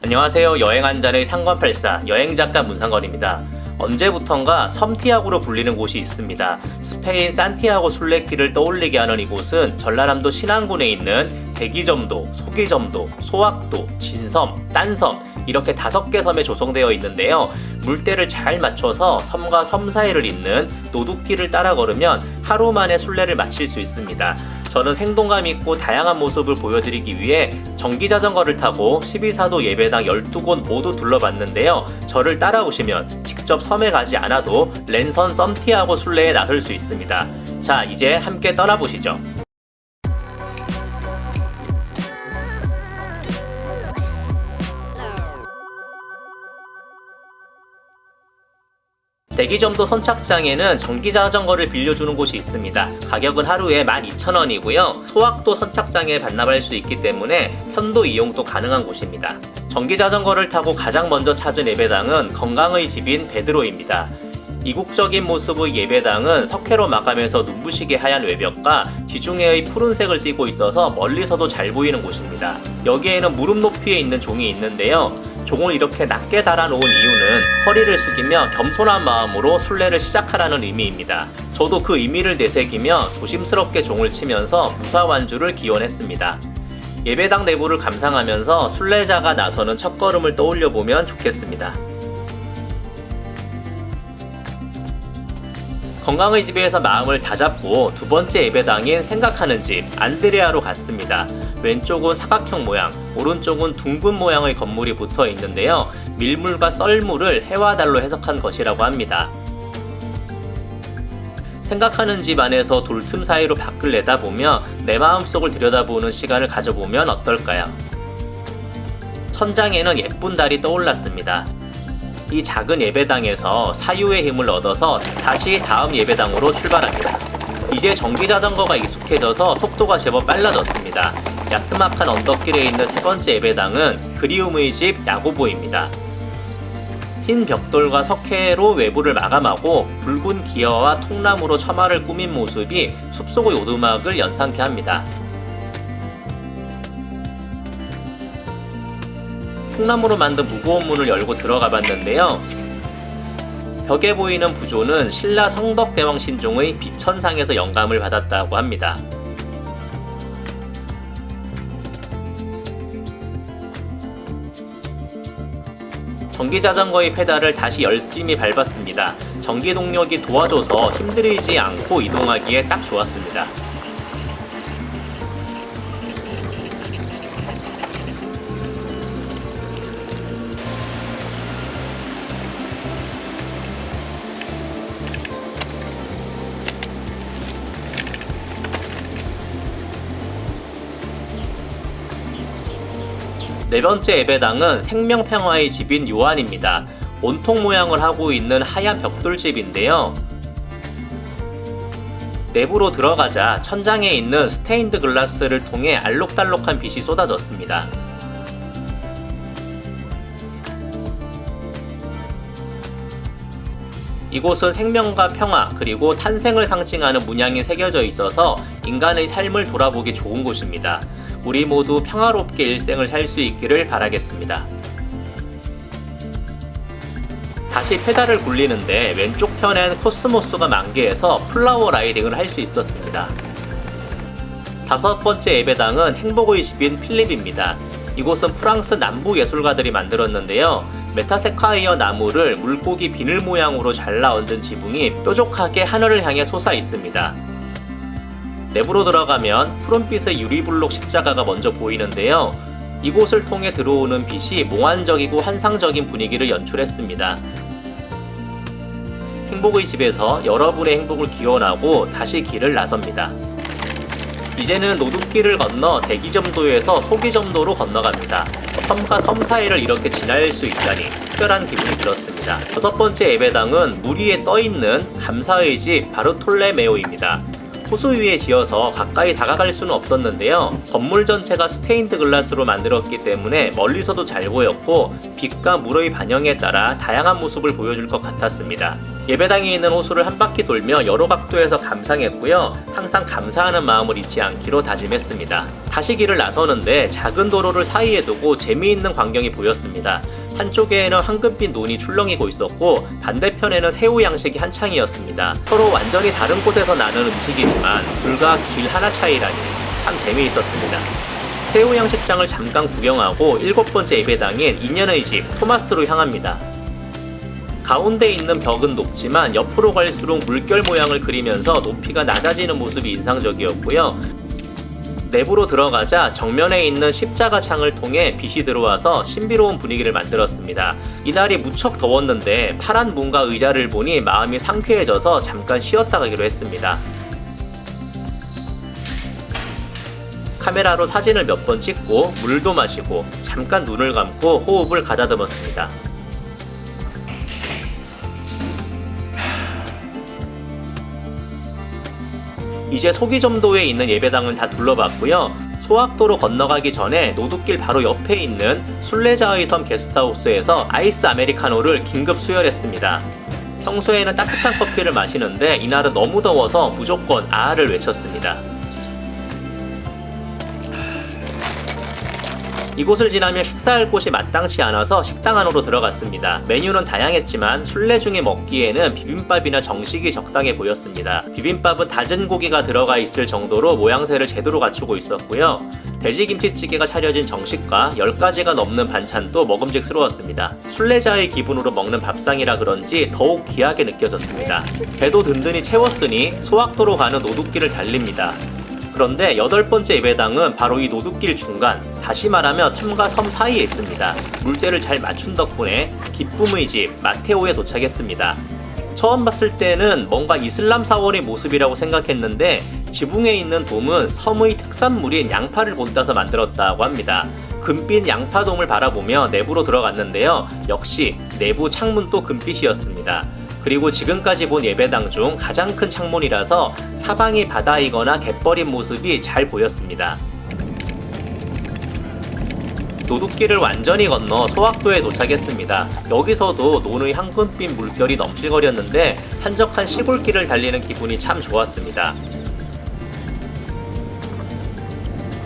안녕하세요. 여행 한 잔의 상관팔사 여행작가 문상건입니다. 언제부턴가 섬티아고로 불리는 곳이 있습니다. 스페인 산티아고 순례길을 떠올리게 하는 이곳은 전라남도 신안군에 있는 대기점도, 소기점도, 소악도, 진섬, 딴섬 이렇게 5개 섬에 조성되어 있는데요. 물때를 잘 맞춰서 섬과 섬 사이를 잇는 노둑길을 따라 걸으면 하루 만에 순례를 마칠 수 있습니다. 저는 생동감 있고 다양한 모습을 보여드리기 위해 전기자전거를 타고 12사도 예배당 12곳 모두 둘러봤는데요. 저를 따라오시면 직접 섬에 가지 않아도 랜선 섬티아고 순례에 나설 수 있습니다. 자, 이제 함께 떠나보시죠. 대기점도 선착장에는 전기자전거를 빌려주는 곳이 있습니다. 가격은 하루에 12,000원이고요. 소악도 선착장에 반납할 수 있기 때문에 편도 이용도 가능한 곳입니다. 전기자전거를 타고 가장 먼저 찾은 예배당은 건강의 집인 베드로입니다. 이국적인 모습의 예배당은 석회로 마감해서 눈부시게 하얀 외벽과 지중해의 푸른색을 띠고 있어서 멀리서도 잘 보이는 곳입니다. 여기에는 무릎 높이에 있는 종이 있는데요. 종을 이렇게 낮게 달아놓은 이유는 허리를 숙이며 겸손한 마음으로 순례를 시작하라는 의미입니다. 저도 그 의미를 되새기며 조심스럽게 종을 치면서 무사완주를 기원했습니다. 예배당 내부를 감상하면서 순례자가 나서는 첫걸음을 떠올려보면 좋겠습니다. 건강의 집에서 마음을 다잡고 두 번째 예배당인 생각하는 집 안드레아로 갔습니다. 왼쪽은 사각형 모양, 오른쪽은 둥근 모양의 건물이 붙어 있는데요. 밀물과 썰물을 해와 달로 해석한 것이라고 합니다. 생각하는 집 안에서 돌틈 사이로 밖을 내다보며 내 마음속을 들여다보는 시간을 가져보면 어떨까요? 천장에는 예쁜 달이 떠올랐습니다. 이 작은 예배당에서 사유의 힘을 얻어서 다시 다음 예배당으로 출발합니다. 이제 전기자전거가 익숙해져서 속도가 제법 빨라졌습니다. 야트막한 언덕길에 있는 세 번째 예배당은 그리움의 집 야고보입니다. 흰 벽돌과 석회로 외부를 마감하고 붉은 기어와 통나무로 처마를 꾸민 모습이 숲속의 오두막을 연상케 합니다. 통나무로 만든 무거운 문을 열고 들어가 봤는데요. 벽에 보이는 부조는 신라 성덕대왕 신종의 비천상에서 영감을 받았다고 합니다. 전기자전거의 페달을 다시 열심히 밟았습니다. 전기 동력이 도와줘서 힘들이지 않고 이동하기에 딱 좋았습니다. 네 번째 예배당은 생명평화의 집인 요한입니다. 온통 모양을 하고 있는 하얀 벽돌집인데요. 내부로 들어가자 천장에 있는 스테인드 글라스를 통해 알록달록한 빛이 쏟아졌습니다. 이곳은 생명과 평화 그리고 탄생을 상징하는 문양이 새겨져 있어서 인간의 삶을 돌아보기 좋은 곳입니다. 우리 모두 평화롭게 일생을 살 수 있기를 바라겠습니다. 다시 페달을 굴리는데 왼쪽 편엔 코스모스가 만개해서 플라워 라이딩을 할 수 있었습니다. 다섯 번째 예배당은 행복의 집인 필립입니다. 이곳은 프랑스 남부 예술가들이 만들었는데요. 메타세콰이어 나무를 물고기 비늘 모양으로 잘라 얹은 지붕이 뾰족하게 하늘을 향해 솟아 있습니다. 내부로 들어가면 푸른빛의 유리블록 십자가가 먼저 보이는데요. 이곳을 통해 들어오는 빛이 몽환적이고 환상적인 분위기를 연출했습니다. 행복의 집에서 여러분의 행복을 기원하고 다시 길을 나섭니다. 이제는 노둑길을 건너 대기점도에서 소기점도로 건너갑니다. 섬과 섬 사이를 이렇게 지날 수 있다니 특별한 기분이 들었습니다. 여섯 번째 예배당은 물 위에 떠있는 감사의 집 바르톨레메오입니다. 호수 위에 지어서 가까이 다가갈 수는 없었는데요. 건물 전체가 스테인드 글라스로 만들었기 때문에 멀리서도 잘 보였고 빛과 물의 반영에 따라 다양한 모습을 보여줄 것 같았습니다. 예배당에 있는 호수를 한 바퀴 돌며 여러 각도에서 감상했고요. 항상 감사하는 마음을 잊지 않기로 다짐했습니다. 다시 길을 나서는데 작은 도로를 사이에 두고 재미있는 광경이 보였습니다. 한쪽에는 황금빛 논이 출렁이고 있었고 반대편에는 새우 양식이 한창이었습니다. 서로 완전히 다른 곳에서 나는 음식이지만 불과 길 하나 차이라니 참 재미있었습니다. 새우 양식장을 잠깐 구경하고 7번째 예배당인 인연의 집 토마스로 향합니다. 가운데 있는 벽은 높지만 옆으로 갈수록 물결 모양을 그리면서 높이가 낮아지는 모습이 인상적이었고요. 내부로 들어가자 정면에 있는 십자가 창을 통해 빛이 들어와서 신비로운 분위기를 만들었습니다. 이날이 무척 더웠는데 파란 문과 의자를 보니 마음이 상쾌해져서 잠깐 쉬었다 가기로 했습니다. 카메라로 사진을 몇 번 찍고 물도 마시고 잠깐 눈을 감고 호흡을 가다듬었습니다. 이제 소기점도에 있는 예배당은 다 둘러봤고요. 소학도로 건너가기 전에 노두길 바로 옆에 있는 순례자의 섬 게스트하우스에서 아이스 아메리카노를 긴급 수혈했습니다. 평소에는 따뜻한 커피를 마시는데 이날은 너무 더워서 무조건 아를 외쳤습니다. 이곳을 지나면 식사할 곳이 마땅치 않아서 식당 안으로 들어갔습니다. 메뉴는 다양했지만 순례 중에 먹기에는 비빔밥이나 정식이 적당해 보였습니다. 비빔밥은 다진 고기가 들어가 있을 정도로 모양새를 제대로 갖추고 있었고요. 돼지김치찌개가 차려진 정식과 10가지가 넘는 반찬도 먹음직스러웠습니다. 순례자의 기분으로 먹는 밥상이라 그런지 더욱 귀하게 느껴졌습니다. 배도 든든히 채웠으니 소학도로 가는 노두길을 달립니다. 그런데 8번째 예배당은 바로 이 노두길 중간, 다시 말하면 섬과 섬 사이에 있습니다. 물때를 잘 맞춘 덕분에 기쁨의 집 마테오에 도착했습니다. 처음 봤을 때는 뭔가 이슬람 사원의 모습이라고 생각했는데 지붕에 있는 돔은 섬의 특산물인 양파를 본따서 만들었다고 합니다. 금빛 양파돔을 바라보며 내부로 들어갔는데요. 역시 내부 창문도 금빛이었습니다. 그리고 지금까지 본 예배당 중 가장 큰 창문이라서 사방이 바다이거나 갯벌인 모습이 잘 보였습니다. 노두길을 완전히 건너 소학도에 도착했습니다. 여기서도 논의 황금빛 물결이 넘실거렸는데 한적한 시골길을 달리는 기분이 참 좋았습니다.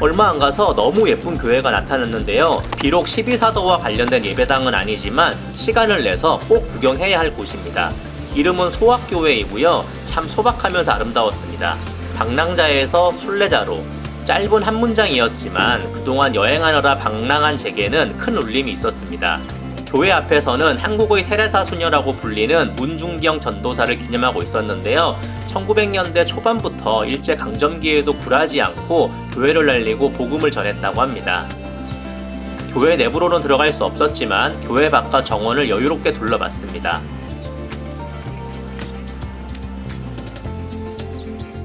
얼마 안 가서 너무 예쁜 교회가 나타났는데요. 비록 12사도와 관련된 예배당은 아니지만 시간을 내서 꼭 구경해야 할 곳입니다. 이름은 소학교회이고요. 참 소박하면서 아름다웠습니다. 방랑자에서 순례자로 짧은 한 문장이었지만 그동안 여행하느라 방랑한 제게는 큰 울림이 있었습니다. 교회 앞에서는 한국의 테레사 수녀라고 불리는 문중경 전도사를 기념하고 있었는데요. 1900년대 초반부터 일제강점기에도 굴하지 않고 교회를 날리고 복음을 전했다고 합니다. 교회 내부로는 들어갈 수 없었지만 교회 바깥 정원을 여유롭게 둘러봤습니다.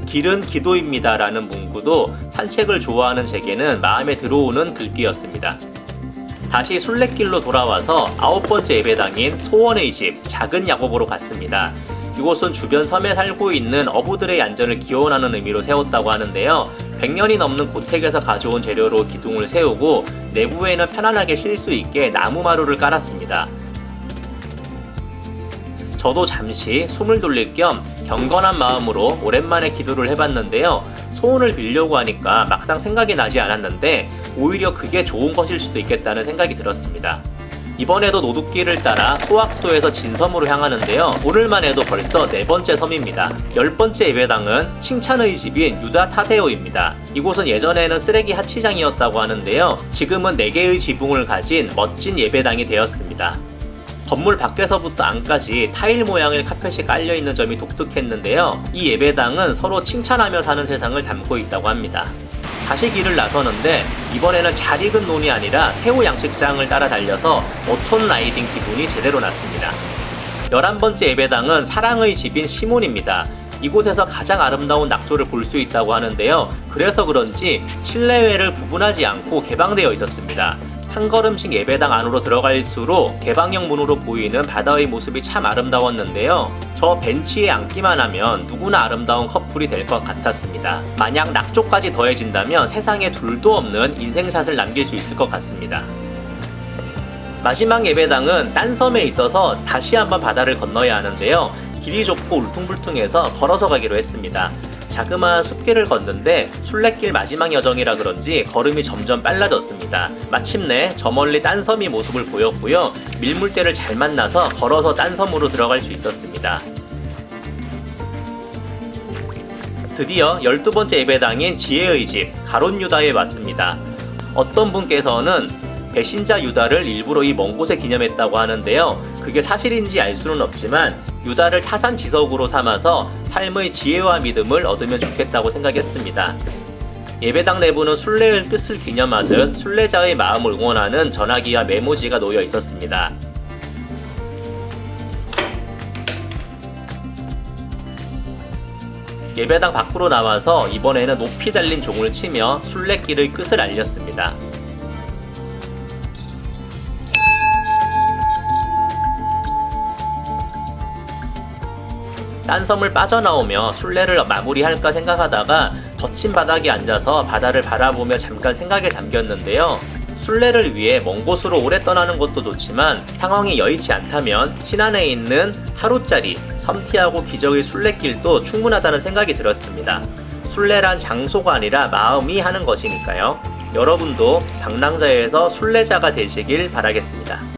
길은 기도입니다 라는 문구도 산책을 좋아하는 제게는 마음에 들어오는 글귀였습니다. 다시 순례길로 돌아와서 9번째 예배당인 소원의 집 작은 야곱으로 갔습니다. 이곳은 주변 섬에 살고 있는 어부들의 안전을 기원하는 의미로 세웠다고 하는데요. 100년이 넘는 고택에서 가져온 재료로 기둥을 세우고 내부에는 편안하게 쉴 수 있게 나무마루를 깔았습니다. 저도 잠시 숨을 돌릴 겸 경건한 마음으로 오랜만에 기도를 해봤는데요. 소원을 빌려고 하니까 막상 생각이 나지 않았는데 오히려 그게 좋은 것일 수도 있겠다는 생각이 들었습니다. 이번에도 노두길을 따라 소학도에서 진섬으로 향하는데요. 오늘만 해도 벌써 4번째 섬입니다. 10번째 예배당은 칭찬의 집인 유다 타데오입니다. 이곳은 예전에는 쓰레기 하치장이었다고 하는데요. 지금은 4개의 지붕을 가진 멋진 예배당이 되었습니다. 건물 밖에서부터 안까지 타일 모양의 카펫이 깔려있는 점이 독특했는데요. 이 예배당은 서로 칭찬하며 사는 세상을 담고 있다고 합니다. 다시 길을 나서는데 이번에는 잘 익은 논이 아니라 새우 양식장을 따라 달려서 어촌 라이딩 기분이 제대로 났습니다. 11번째 예배당은 사랑의 집인 시몬입니다. 이곳에서 가장 아름다운 낙조를 볼 수 있다고 하는데요. 그래서 그런지 실내외를 구분하지 않고 개방되어 있었습니다. 한 걸음씩 예배당 안으로 들어갈수록 개방형 문으로 보이는 바다의 모습이 참 아름다웠는데요. 저 벤치에 앉기만 하면 누구나 아름다운 커플이 될 것 같았습니다. 만약 낙조까지 더해진다면 세상에 둘도 없는 인생샷을 남길 수 있을 것 같습니다. 마지막 예배당은 딴 섬에 있어서 다시 한번 바다를 건너야 하는데요. 길이 좁고 울퉁불퉁해서 걸어서 가기로 했습니다. 자그마한 숲길을 걷는데 순례길 마지막 여정이라 그런지 걸음이 점점 빨라졌습니다. 마침내 저 멀리 딴 섬이 모습을 보였고요. 밀물대를 잘 만나서 걸어서 딴 섬으로 들어갈 수 있었습니다. 드디어 12번째 예배당인 지혜의 집 가롯 유다에 왔습니다. 어떤 분께서는 배신자 유다를 일부러 이 먼 곳에 기념했다고 하는데요. 그게 사실인지 알 수는 없지만 유다를 타산지석으로 삼아서 삶의 지혜와 믿음을 얻으면 좋겠다고 생각했습니다. 예배당 내부는 순례의 뜻을 기념하듯 순례자의 마음을 응원하는 전화기와 메모지가 놓여 있었습니다. 예배당 밖으로 나와서 이번에는 높이 달린 종을 치며 순례길의 끝을 알렸습니다. 딴 섬을 빠져나오며 순례를 마무리할까 생각하다가 거친 바닥에 앉아서 바다를 바라보며 잠깐 생각에 잠겼는데요. 순례를 위해 먼 곳으로 오래 떠나는 것도 좋지만 상황이 여의치 않다면 신안에 있는 하루짜리 섬티하고 기적의 순례길도 충분하다는 생각이 들었습니다. 순례란 장소가 아니라 마음이 하는 것이니까요. 여러분도 방랑자에서 순례자가 되시길 바라겠습니다.